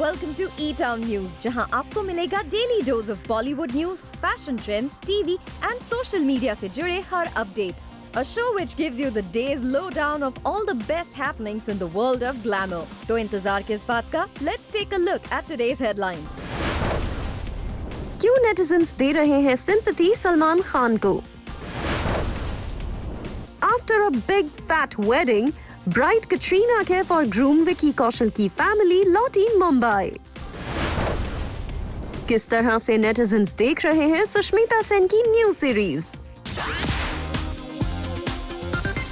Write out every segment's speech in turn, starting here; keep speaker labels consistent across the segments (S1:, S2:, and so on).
S1: welcome to E-Town News, जहां आपको मिलेगा daily dose of Bollywood news, fashion trends, TV and social media से जुड़े हर update. A show which gives you the day's lowdown of all the best happenings in the world of glamour. तो इंतजार किस बात का? Let's take a look at today's headlines. क्यों netizens दे रहे हैं सिंपैथी सलमान खान को? After a big fat wedding, bride Katrina Kaif और groom Vicky Kaushal की family लौटी मुंबई. किस तरह से नेटिजन्स देख रहे हैं सुष्मिता सेन की न्यू सीरीज?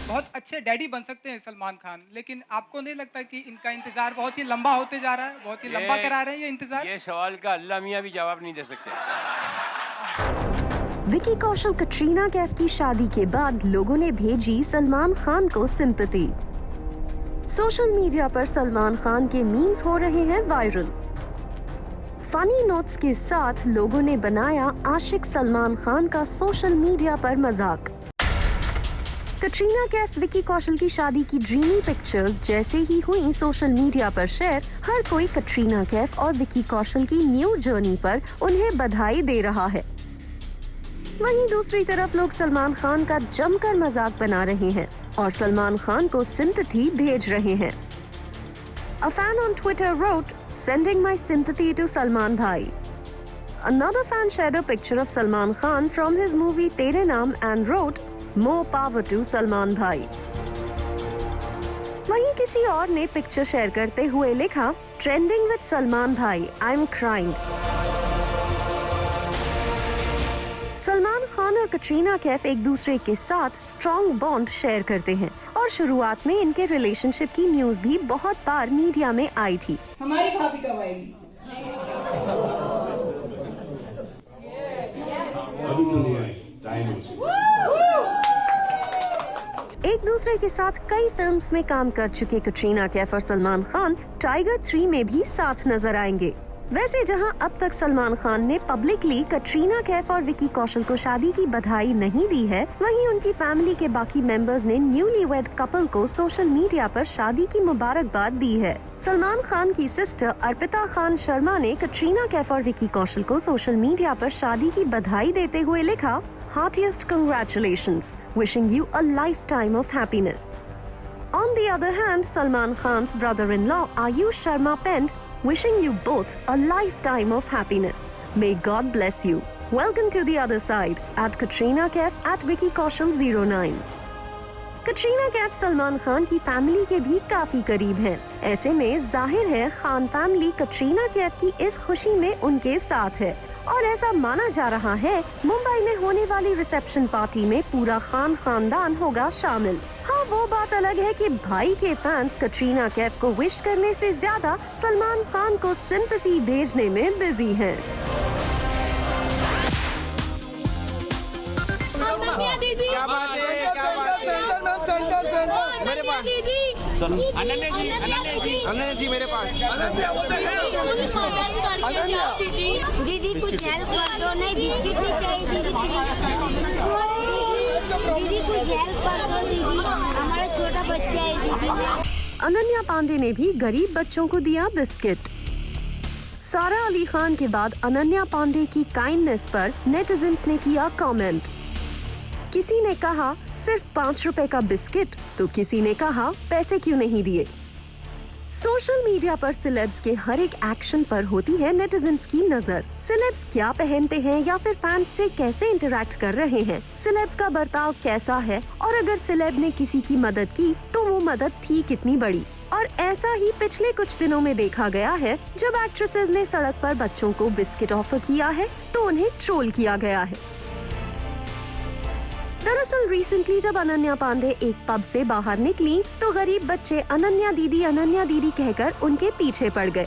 S2: बहुत अच्छे डैडी बन सकते हैं सलमान खान, लेकिन आपको नहीं लगता कि इनका इंतजार बहुत ही लंबा होते जा रहा है? बहुत ही लंबा करा रहे हैं ये इंतजार.
S3: ये सवाल का अल्लाह मियां भी जवाब नहीं दे सकते.
S1: विकी कौशल कटरीना कैफ की शादी के बाद लोगों ने भेजी सलमान खान को सिंपैथी. सोशल मीडिया पर सलमान खान के मीम्स हो रहे हैं वायरल. फनी नोट्स के साथ लोगों ने बनाया आशिक सलमान खान का सोशल मीडिया पर मजाक. कटरीना कैफ विकी कौशल की शादी की ड्रीमी पिक्चर्स जैसे ही हुई सोशल मीडिया पर शेयर, हर कोई कटरीना कैफ और विकी कौशल की न्यू जर्नी पर उन्हें बधाई दे रहा है. वहीं दूसरी तरफ लोग सलमान खान का जमकर मजाक बना रहे हैं और सलमान खान को सिंपैथी भेज रहे हैं. A fan on Twitter wrote, "Sending my sympathy to Salman Bhai." Another fan shared a picture of Salman Khan from his movie Tere Naam and wrote, "More power to Salman Bhai." वहीं किसी और ने picture share करते हुए लिखा, "Trending with Salman Bhai, I'm crying." Salman Khan और कटरीना कैफ एक दूसरे के साथ स्ट्रॉन्ग बॉन्ड शेयर करते हैं और शुरुआत में इनके रिलेशनशिप की न्यूज भी बहुत बार मीडिया में आई थी.
S4: हमारी भाभी कब आएगी?
S1: एक दूसरे के साथ कई फिल्म्स में काम कर चुके कटरीना कैफ और सलमान खान टाइगर 3 में भी साथ नजर आएंगे. वैसे जहां अब तक सलमान खान ने पब्लिकली कटरीना कैफ और विकी कौशल को शादी की बधाई नहीं दी है, वहीं उनकी फैमिली के बाकी मेंबर्स ने न्यूली वेड कपल को सोशल मीडिया पर शादी की मुबारकबाद दी है. सलमान खान की सिस्टर अर्पिता खान शर्मा ने कटरीना कैफ और विकी कौशल को सोशल मीडिया पर शादी की बधाई देते हुए लिखा, "Heartiest congratulations, wishing you a lifetime of happiness." On the other hand, Salman Khan's brother-in-law Ayush Sharma penned, "Wishing you both a lifetime of happiness. May God bless you. Welcome to the other side. At Katrina Kaif at Vicky Kaushal 09." Katrina Kaif Salman Khan की family के भी काफी करीब हैं. ऐसे में जाहिर है खान फैमिली कटरीना कैफ की इस खुशी में उनके साथ है और ऐसा माना जा रहा है मुंबई में होने वाली रिसेप्शन पार्टी में पूरा खान खानदान होगा शामिल. हाँ, वो बात अलग है कि भाई के फैंस कटरीना कैफ को विश करने से ज्यादा सलमान खान को सिंपैथी भेजने में बिजी हैं.
S2: क्या बात है? मेरे पास अनन्या जी मेरे पास.
S5: दीदी कुछ हेल्प कर दो. नहीं बिस्किट नहीं चाहिए दीदी, दीदी कुछ हेल्प कर दो दीदी, हमारा छोटा बच्चा है दीदी.
S1: अनन्या पांडे ने भी गरीब बच्चों को दिया बिस्किट. सारा अली खान के बाद अनन्या पांडे की काइंडनेस पर नेटिजन्स ने किया कमेंट. किसी ने कहा सिर्फ 5 रुपए का बिस्किट, तो किसी ने कहा पैसे क्यों नहीं दिए. सोशल मीडिया पर सिलेब्स के हर एक एक्शन पर होती है नेटिजन्स की नजर. सिलेब्स क्या पहनते हैं या फिर फैंस से कैसे इंटरैक्ट कर रहे हैं, सिलेब्स का बर्ताव कैसा है और अगर सिलेब ने किसी की मदद की तो वो मदद थी कितनी बड़ी. और ऐसा ही पिछले कुछ दिनों में देखा गया है जब एक्ट्रेसेस ने सड़क पर बच्चों को बिस्किट ऑफर किया है तो उन्हें ट्रोल किया गया है. दरअसल रिसेंटली जब अनन्या पांडे एक पब से बाहर निकली तो गरीब बच्चे अनन्या दीदी कहकर उनके पीछे पड़ गए.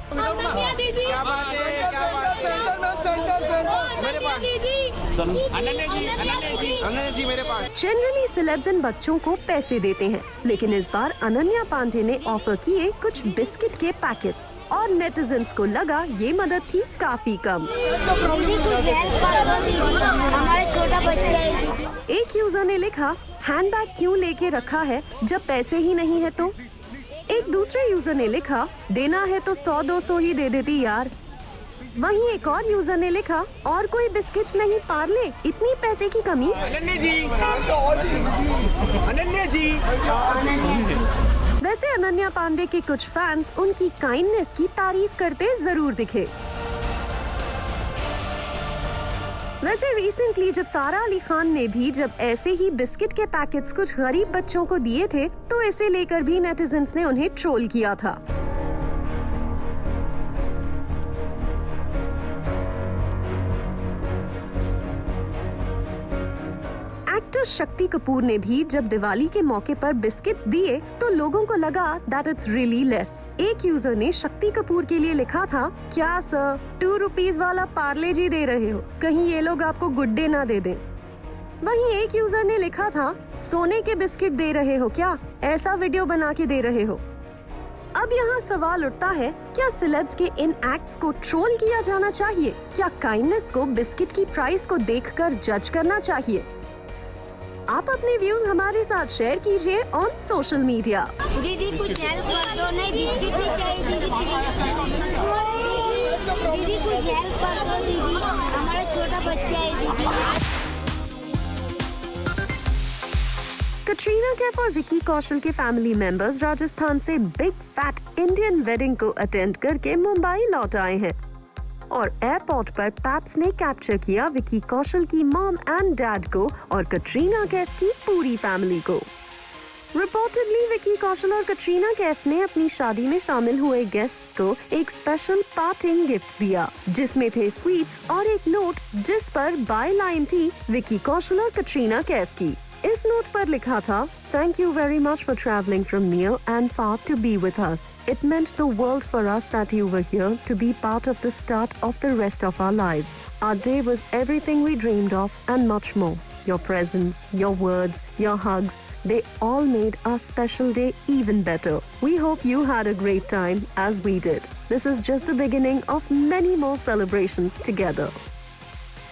S2: अनन्या जी मेरे पास.
S1: जनरली सिलेब्स इन बच्चों को पैसे देते हैं, लेकिन इस बार अनन्या पांडे ने ऑफर किए कुछ बिस्किट के पैकेट्स और नेटिजन्स को लगा ये मदद थी काफी कम.
S5: दीदी कुछ हेल्प कर दो दीदी, हमारा छोटा बच्चा है.
S1: एक यूजर ने लिखा, "हैंडबैग क्यों लेके रखा है जब पैसे ही नहीं है तो." एक दूसरे यूजर ने लिखा, देना है तो 100-200 ही दे देती यार। वहीं एक और यूजर ने लिखा, और कोई बिस्किट्स नहीं पार्ले, इतनी पैसे की कमी।
S4: अनन्या जी
S1: वैसे अनन्या पांडे के कुछ फैंस उनकी काइंडनेस की तारीफ करते जरूर दिखे। वैसे रिसेंटली जब सारा अली खान ने भी जब ऐसे ही बिस्किट के पैकेट्स कुछ गरीब बच्चों को दिए थे, तो इसे लेकर भी नेटिजन्स ने उन्हें ट्रोल किया था। एक्टर शक्ति कपूर ने भी जब दिवाली के मौके पर बिस्किट्स दिए तो लोगों को लगा दैट इट्स रियली लेस। एक यूजर ने शक्ति कपूर के लिए लिखा था, क्या सर 2 रुपीज वाला पार्ले जी दे रहे हो, कहीं ये लोग आपको गुड डे ना दे दें। वहीं एक यूजर ने लिखा था, सोने के बिस्किट दे रहे हो क्या, ऐसा वीडियो बना के दे रहे हो। अब यहाँ सवाल उठता है, क्या सेलेब्स के इन एक्ट्स को ट्रोल किया जाना चाहिए? क्या काइंडनेस को बिस्किट की प्राइस को देखकर जज करना चाहिए? आप अपने व्यूज हमारे साथ शेयर कीजिए ऑन सोशल मीडिया।
S5: दीदी कुछ हेल्प कर दो, नहीं बिस्किट नहीं चाहिए दीदी प्लीज। दीदी कुछ हेल्प कर दो दीदी, हमारा छोटा बच्चा है दीदी।
S1: कटरीना कैफ और विकी कौशल के फैमिली मेंबर्स राजस्थान से बिग फैट इंडियन वेडिंग को अटेंड करके मुंबई लौट आए हैं और एयरपोर्ट पर पैप्स ने कैप्चर किया विकी कौशल की मॉम एंड डैड को और कटरीना कैफ की पूरी फैमिली को। रिपोर्टेडली विकी कौशल और कटरीना कैफ ने अपनी शादी में शामिल हुए गेस्ट्स को एक स्पेशल पार्टिंग गिफ्ट दिया, जिसमें थे स्वीट्स और एक नोट जिस पर बाय लाइन थी विकी कौशल और कटरीना कैफ की। इस नोट पर लिखा था, thank you very much for travelling from near and far to be with us. It meant the world for us that you were here to be part of the start of the rest of our lives. Our day was everything we dreamed of and much more. Your presence, your words, your hugs, they all made our special day even better. We hope you had a great time as we did. This is just the beginning of many more celebrations together.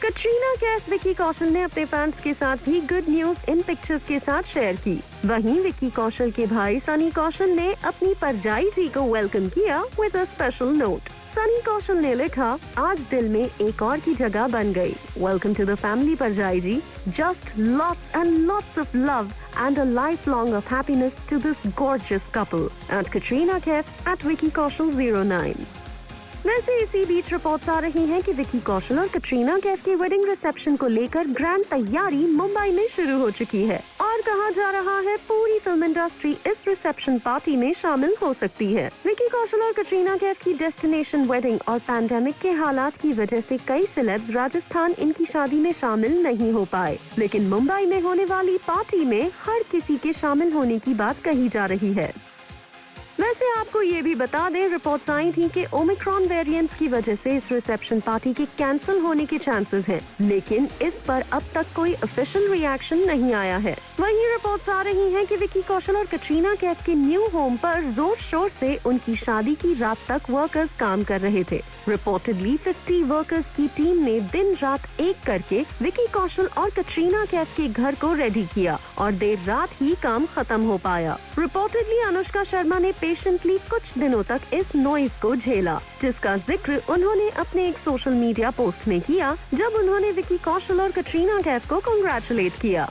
S1: Katrina Kaif Vicky Kaushal ने अपने fans के साथ भी good news in pictures के साथ share की। वहीं विकी कौशल के भाई सनी कौशल ने अपनी परजाई जी को वेलकम किया with a special note. Sunny Kaushal ने लिखा, आज दिल में एक और की जगह बन गई। वेलकम टू द फैमिली परजाई जी। Just lots and lots of love and a lifelong of happiness to this gorgeous couple. At Katrina Kaif at Vicky Kaushal 09. वैसे इसी बीच रिपोर्ट्स आ रही हैं कि विकी कौशल और कटरीना कैफ की वेडिंग रिसेप्शन को लेकर ग्रैंड तैयारी मुंबई में शुरू हो चुकी है और कहा जा रहा है पूरी फिल्म इंडस्ट्री इस रिसेप्शन पार्टी में शामिल हो सकती है। विकी कौशल और कटरीना कैफ की डेस्टिनेशन वेडिंग और पैंडेमिक के हालात की वजह से कई सेलेब्स राजस्थान इनकी शादी में शामिल नहीं हो पाए, लेकिन मुंबई में होने वाली पार्टी में हर किसी के शामिल होने की बात कही जा रही है। वैसे आपको ये भी बता दें, रिपोर्ट्स आई थी कि ओमिक्रॉन वेरिएंट्स की वजह से इस रिसेप्शन पार्टी के कैंसिल होने के चांसेस हैं, लेकिन इस पर अब तक कोई ऑफिशियल रिएक्शन नहीं आया है। वहीं रिपोर्ट्स आ रही हैं कि विकी कौशल और कटरीना कैफ के न्यू होम पर जोर शोर से उनकी शादी की रात तक वर्कर्स काम कर रहे थे। रिपोर्टेडली 50 वर्कर्स की टीम ने दिन रात एक करके विकी कौशल और कटरीना कैफ के घर को रेडी किया और देर रात ही काम खत्म हो पाया। रिपोर्टेडली अनुष्का शर्मा ने पेशेंटली कुछ दिनों तक इस नॉइज को झेला, जिसका जिक्र उन्होंने अपने एक सोशल मीडिया पोस्ट में किया जब उन्होंने विकी कौशल और कटरीना कैफ को कांग्रेचुलेट किया।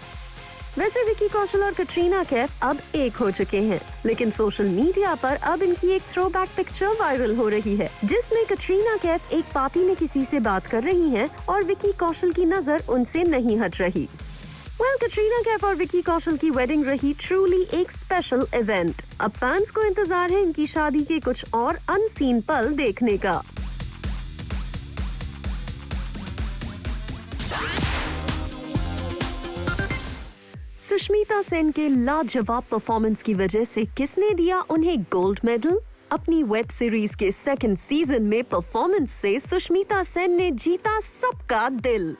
S1: वैसे विकी कौशल और कटरीना कैफ अब एक हो चुके हैं, लेकिन सोशल मीडिया पर अब इनकी एक थ्रोबैक पिक्चर वायरल हो रही है, जिसमें कटरीना कैफ एक पार्टी में किसी से बात कर रही हैं और विकी कौशल की नजर उनसे नहीं हट रही। कटरीना कैफ और विकी कौशल की वेडिंग रही ट्रूली एक स्पेशल इवेंट। अब फैंस को इंतजार है इनकी शादी के कुछ और अनसीन पल देखने का। सुष्मिता सेन के लाजवाब परफॉर्मेंस की वजह से किसने दिया उन्हें गोल्ड मेडल? अपनी वेब सीरीज के सेकंड सीजन में परफॉर्मेंस से सुष्मिता सेन ने जीता सबका दिल।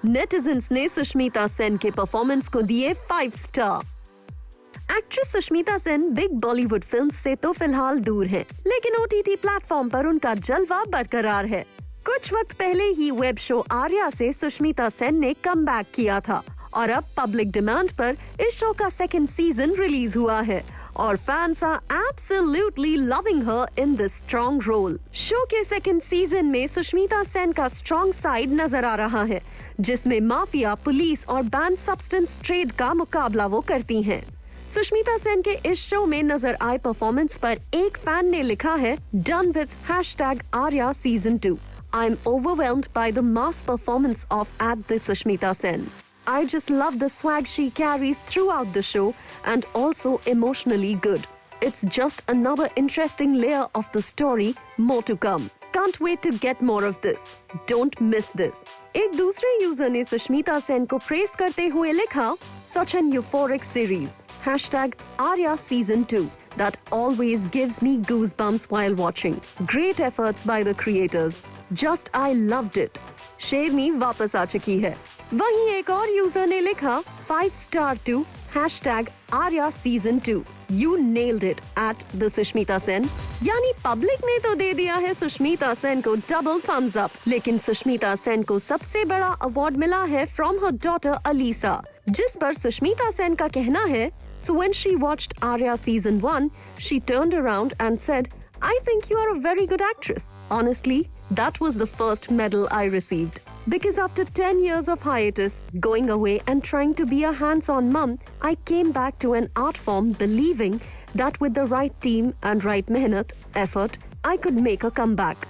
S1: नेटिजन्स ने सुष्मिता सेन के परफॉर्मेंस को दिए 5 star. Actress Sushmita Sen big Bollywood films से तो फिलहाल दूर हैं, लेकिन OTT प्लेटफॉर्म पर उनका जलवा बरकरार है। कुछ वक्त पहले ही वेब शो आर्या से सुष्मिता सेन ने कमबैक किया था और अब पब्लिक डिमांड पर इस शो का सेकंड सीजन रिलीज हुआ है और fans are absolutely loving her in this strong role. Show के सेकंड सीजन में सुष्मिता सेन का स्ट्रॉन्ग साइड नजर आ रहा है, जिसमें माफिया, पुलिस और बैन सब्सटेंस ट्रेड का मुकाबला वो करती हैं। सुष्मिता सेन के इस शो में नजर आए परफॉर्मेंस पर एक फैन ने लिखा है, done with #Arya Season 2. I'm overwhelmed by the mass performance of @ Sushmita Sen. I just love the swag she carries throughout the show and also emotionally good. It's just another interesting layer of the story, more to come. Can't wait to get more of this. Don't miss this. एक दूसरे user ने सुष्मिता सेन को press करते हुए लिखा, such an euphoric series. #Arya Season 2 that always gives me goosebumps while watching. Great efforts by the creators. Just I loved it. शेरनी वापस आ चुकी है। वहीं एक और यूजर ने लिखा 5 star to #Arya Season 2. You nailed it @ Sushmita Sen. यानी पब्लिक ने तो दे दिया है सुष्मिता सेन को डबल थम्स अप, लेकिन सुष्मिता सेन को सबसे बड़ा अवार्ड मिला है फ्रॉम हर डॉटर अलीसा, जिस पर सुष्मिता सेन का कहना है, so when she watched Arya Season 1, she turned around and said, I think you are a very good actress. Honestly, that was the first medal I received. Because after 10 years of hiatus, going away and trying to be a hands-on mum, I came back to an art form believing that with the right team and right mehnat, effort, I could make a comeback.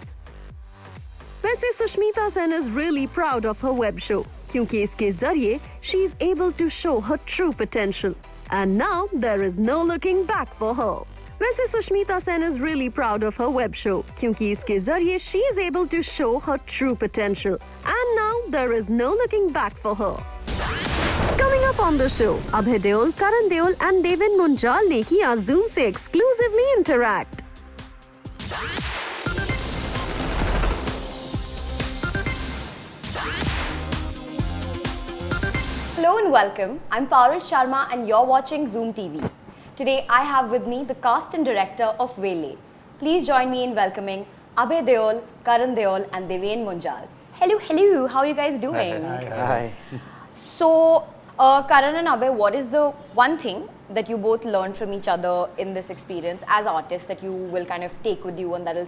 S1: वैसे Sushmita Sen is really proud of her web show, क्योंकि इसके जरिए she is able to show her true potential. And now there is no looking back for her. वैसे Sushmita Sen is really proud of her web show, क्योंकि इसके जरिए she is able to show her true potential. And now there is no looking back for her. Coming up on the show, Abhay Deol, Karan Deol and Devin Munjal ने किया Zoom से exclusively interact.
S4: Hello and welcome. I'm Parul Sharma and you're watching Zoom TV. Today I have with me the cast and director of Vele. Please join me in welcoming Abhay Deol, Karan Deol and Devin Munjal. Hello, hello. How are you guys doing?
S6: Hi.
S4: So, Karan and Abhay, what is the one thing that you both learned from each other in this experience as artists that you will kind of take with you and that will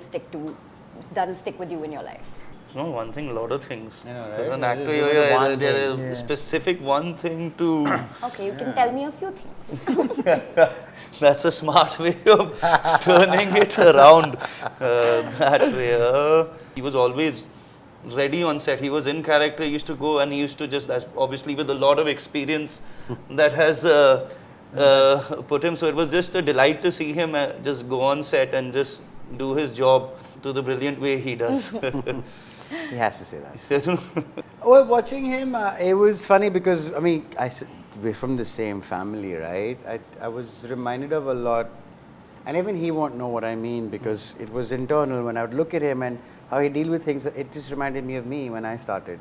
S4: stick with you in your life?
S6: No, one thing, a lot of things.
S7: I know, right?
S6: As an
S7: This
S6: actor,
S7: is the one
S6: there
S7: thing,
S6: is specific one thing to.
S4: Okay, you can tell me a few things.
S6: That's a smart way of turning it around. That way. He was always ready on set. He was in character. He used to go and he used to just, obviously with a lot of experience that has put him. So it was just a delight to see him just go on set and just do his job to the brilliant way he does.
S7: He has to say that. Well, watching him, it was funny because, I mean, we're from the same family, right? I was reminded of a lot, and even he won't know what I mean because it was internal. When I would look at him and how he deal with things, it just reminded me of me when I started.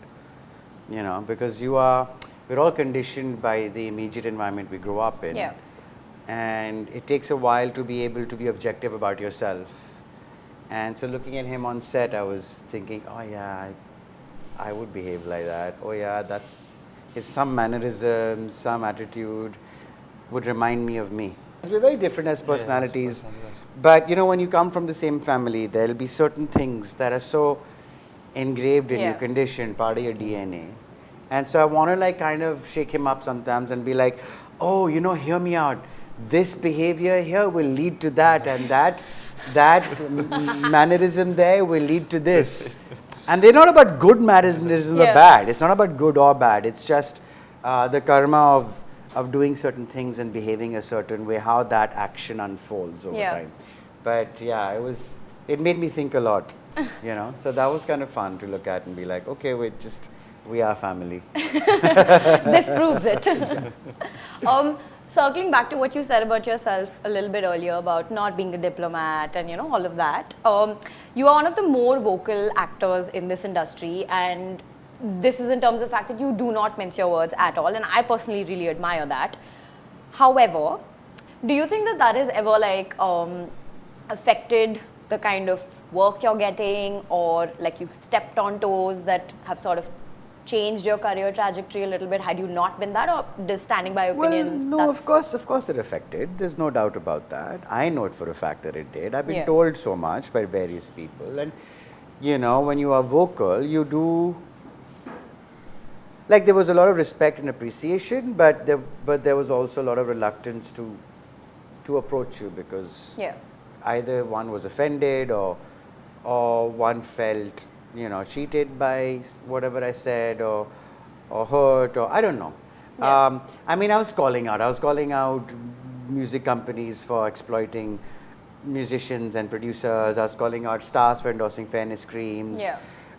S7: You know, because we're all conditioned by the immediate environment we grew up in.
S4: Yeah.
S7: And it takes a while to be able to be objective about yourself. And so looking at him on set, I was thinking, oh yeah, I would behave like that. Oh yeah, it's some mannerism, some attitude would remind me of me. We're very different as personalities, but you know, when you come from the same family, there'll be certain things that are so engraved in your condition, part of your DNA. And so I want to like kind of shake him up sometimes and be like, oh, you know, hear me out. This behavior here will lead to that, and that mannerism there will lead to this. And they're not about good mannerism or bad. It's not about good or bad. It's just the karma of doing certain things and behaving a certain way, how that action unfolds over time. But yeah, it made me think a lot, you know. So that was kind of fun to look at and be like, okay, we are family.
S4: This proves it. Circling back to what you said about yourself a little bit earlier about not being a diplomat and, you know, all of that. You are one of the more vocal actors in this industry, and this is in terms of the fact that you do not mince your words at all, and I personally really admire that. However, do you think that has ever like affected the kind of work you're getting, or like you stepped on toes that have sort of changed your career trajectory a little bit had you not been that, or does standing by your
S7: Well,
S4: opinion?
S7: no,
S4: that's-
S7: of course it affected. There's no doubt about that. I know it for a fact that it did. I've been
S4: Yeah.
S7: told so much by various people. And, you know, when you are vocal, you do... Like, there was a lot of respect and appreciation, but there was also a lot of reluctance to approach you because
S4: Yeah.
S7: either one was offended or one felt, you know, cheated by whatever I said or hurt, or I don't know.
S4: Yeah.
S7: I mean, I was calling out music companies for exploiting musicians and producers. I was calling out stars for endorsing fairness creams,
S4: Yeah.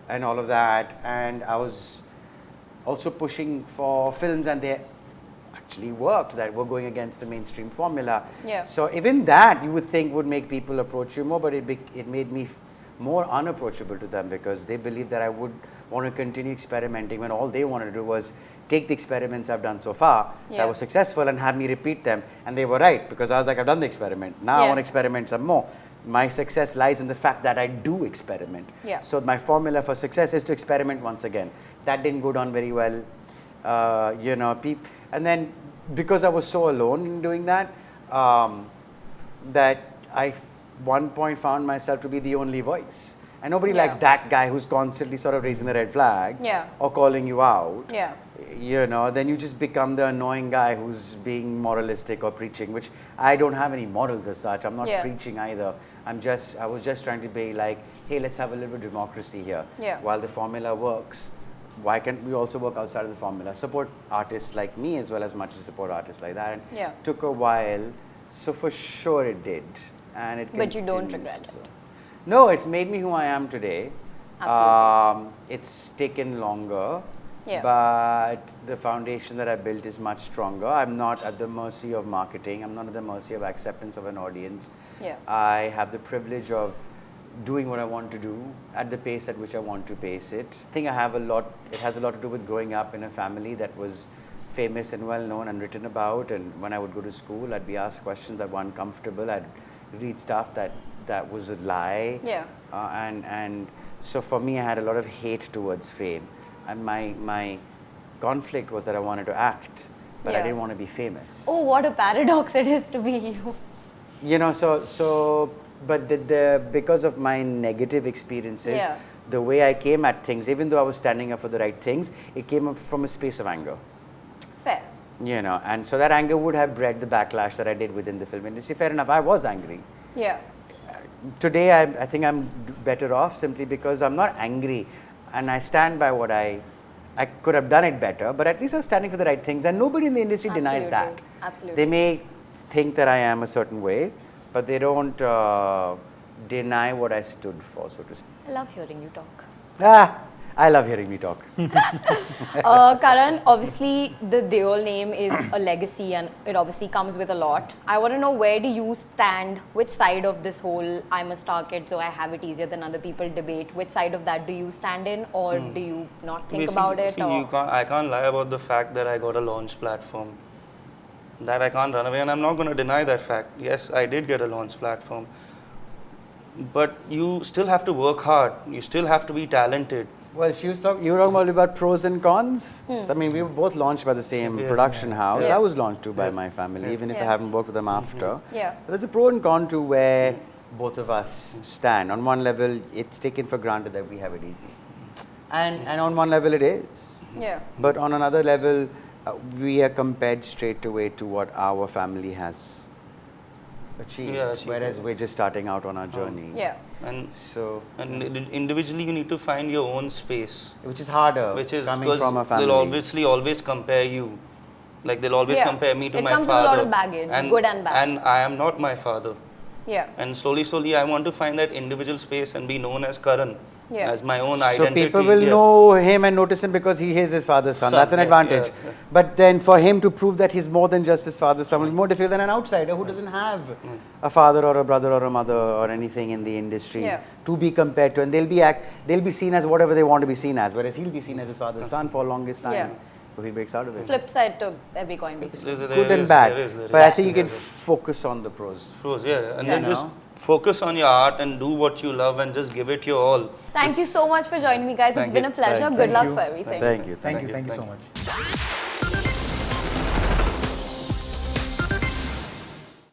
S7: and all of that. And I was also pushing for films, and they actually worked, that were going against the mainstream formula.
S4: Yeah.
S7: So even that you would think would make people approach you more, but it made me more unapproachable to them because they believed that I would want to continue experimenting when all they wanted to do was take the experiments I've done so far
S4: Yeah.
S7: that were successful and have me repeat them. And they were right, because I was like, I've done the experiment. Now I
S4: Yeah.
S7: want to experiment some more. My success lies in the fact that I do experiment.
S4: Yeah.
S7: So my formula for success is to experiment once again. That didn't go down very well. You know, and then because I was so alone in doing that, that I one point found myself to be the only voice. And nobody
S4: Yeah.
S7: likes that guy who's constantly sort of raising the red flag
S4: Yeah.
S7: or calling you out.
S4: Yeah.
S7: You know, then you just become the annoying guy who's being moralistic or preaching, which I don't have any morals as such. I'm not
S4: Yeah.
S7: preaching either. I was just trying to be like, hey, let's have a little bit of democracy here.
S4: Yeah.
S7: While the formula works, why can't we also work outside of the formula? Support artists like me as well as much as support artists like that. And
S4: Yeah.
S7: took a while, so for sure it did. And it
S4: But you don't
S7: continues
S4: regret
S7: to.
S4: it?
S7: No, it's made me who I am today.
S4: Absolutely.
S7: It's taken longer.
S4: Yeah.
S7: But the foundation that I built is much stronger. I'm not at the mercy of marketing. I'm not at the mercy of acceptance of an audience.
S4: Yeah.
S7: I have the privilege of doing what I want to do at the pace at which I want to pace it. I think it has a lot to do with growing up in a family that was famous and well known and written about. And when I would go to school, I'd be asked questions that were uncomfortable. I'd read stuff that was a lie.
S4: Yeah.
S7: And so for me, I had a lot of hate towards fame. And my conflict was that I wanted to act, but I
S4: Yeah.
S7: didn't want to be famous.
S4: Oh, what a paradox it is to be you.
S7: You know, but because of my negative experiences,
S4: Yeah.
S7: the way I came at things, even though I was standing up for the right things, it came up from a space of anger.
S4: Fair.
S7: You know, and so that anger would have bred the backlash that I did within the film industry. Fair enough, I was angry.
S4: Yeah.
S7: Today, I think I'm better off simply because I'm not angry, and I stand by what I could have done it better, but at least I was standing for the right things, and nobody in the industry denies that.
S4: Absolutely. Absolutely.
S7: They may think that I am a certain way, but they don't deny what I stood for, so to speak.
S4: I love hearing you talk.
S7: I love hearing me talk.
S4: Karan, obviously the Deol name is a legacy and it obviously comes with a lot. I want to know, where do you stand? Which side of this whole I'm a star kid so I have it easier than other people debate? Which side of that do you stand in, or do you not think about it? Or?
S6: I can't lie about the fact that I got a launch platform. That I can't run away, and I'm not going to deny that fact. Yes, I did get a launch platform. But you still have to work hard. You still have to be talented.
S7: Well, you were talking about pros and cons. So, I mean, we were both launched by the same production house.
S4: Yeah.
S7: I was launched too by my family, even if I
S4: Yeah.
S7: haven't worked with them after.
S4: Yeah.
S7: But there's a pro and con to where both of us stand. On one level, it's taken for granted that we have it easy. And on one level, it is.
S4: Yeah.
S7: But on another level, we are compared straight away to what our family has achieved.
S6: Yeah, achieved,
S7: Whereas
S6: yeah.
S7: we're just starting out on our journey.
S4: Yeah.
S6: And
S7: So,
S6: individually, you need to find your own space.
S7: which is harder
S6: Which is
S7: coming
S6: because
S7: from a family.
S6: they'll obviously always compare you. Like they'll always
S4: Yeah.
S6: compare me to
S4: It
S6: my
S4: comes with a
S6: father.
S4: lot of baggage, good and bad.
S6: And I am not my father.
S4: Yeah.
S6: And slowly, I want to find that individual space and be known as Karan,
S4: Yeah.
S6: as my own
S7: So
S6: identity.
S7: people will
S6: Yeah.
S7: know him and notice him because he is his father's son.
S6: Son,
S7: That's an
S6: yeah,
S7: advantage.
S6: yeah.
S7: But then for him to prove that he's more than just his father's son will be more difficult than an outsider who doesn't have a father or a brother or a mother or anything in the industry
S4: Yeah.
S7: to be compared to. And they'll be seen as whatever they want to be seen as, whereas he'll be seen as his father's son for longest time.
S4: Yeah.
S7: he breaks out of it.
S4: Flip side to every coin, basically.
S7: Good and bad. But I think you can focus on the pros.
S6: Pros, yeah. And
S7: Yeah.
S6: then just
S7: No?
S6: focus on your art and do what you love and just give it your all.
S4: Thank you so much for joining me, guys.
S6: Thank
S4: It's been
S6: you.
S4: a pleasure.
S7: Thank
S4: Good luck
S8: you.
S4: for everything.
S7: Thank you.
S8: Thank you so much.